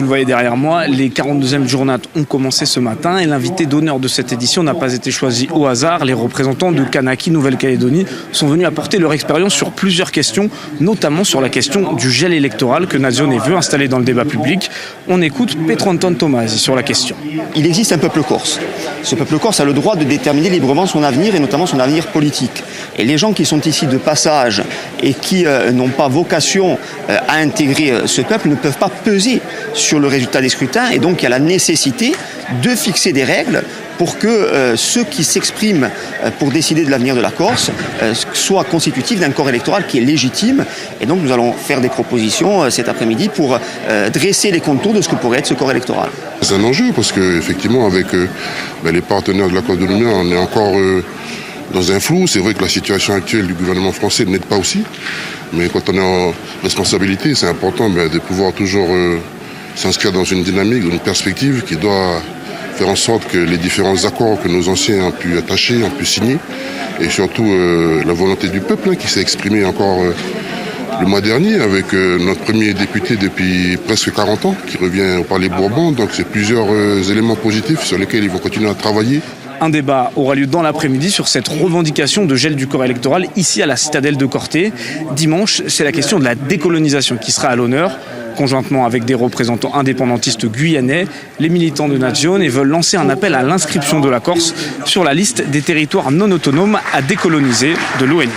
Vous le voyez derrière moi, les 42e journates ont commencé ce matin et l'invité d'honneur de cette édition n'a pas été choisi au hasard. Les représentants de Kanaki, Nouvelle-Calédonie, sont venus apporter leur expérience sur plusieurs questions, notamment sur la question du gel électoral que Nazione veut installer dans le débat public. On écoute Petro Anton Tomasi sur la question. Il existe un peuple corse. Ce peuple corse a le droit de déterminer librement son avenir et notamment son avenir politique. Et les gens qui sont ici de passage et qui n'ont pas vocation à intégrer ce peuple ne peuvent pas peser sur le résultat des scrutins. Et donc il y a la nécessité de fixer des règles pour que ceux qui s'expriment pour décider de l'avenir de la Corse soient constitutifs d'un corps électoral qui est légitime. Et donc nous allons faire des propositions cet après-midi pour dresser les contours de ce que pourrait être ce corps électoral. C'est un enjeu parce qu'effectivement avec les partenaires de l'accord de Nouméa, on est encore dans un flou. C'est vrai que la situation actuelle du gouvernement français n'aide pas aussi. Mais quand on est en responsabilité, c'est important de pouvoir toujours s'inscrire dans une dynamique, une perspective qui doit faire en sorte que les différents accords que nos anciens ont pu attacher, ont pu signer, et surtout la volonté du peuple qui s'est exprimée encore le mois dernier avec notre premier député depuis presque 40 ans qui revient au Palais Bourbon. Donc c'est plusieurs éléments positifs sur lesquels ils vont continuer à travailler. Un débat aura lieu dans l'après-midi sur cette revendication de gel du corps électoral ici à la citadelle de Corté. Dimanche, c'est la question de la décolonisation qui sera à l'honneur. Conjointement avec des représentants indépendantistes guyanais, les militants de Nazione veulent lancer un appel à l'inscription de la Corse sur la liste des territoires non autonomes à décoloniser de l'ONU.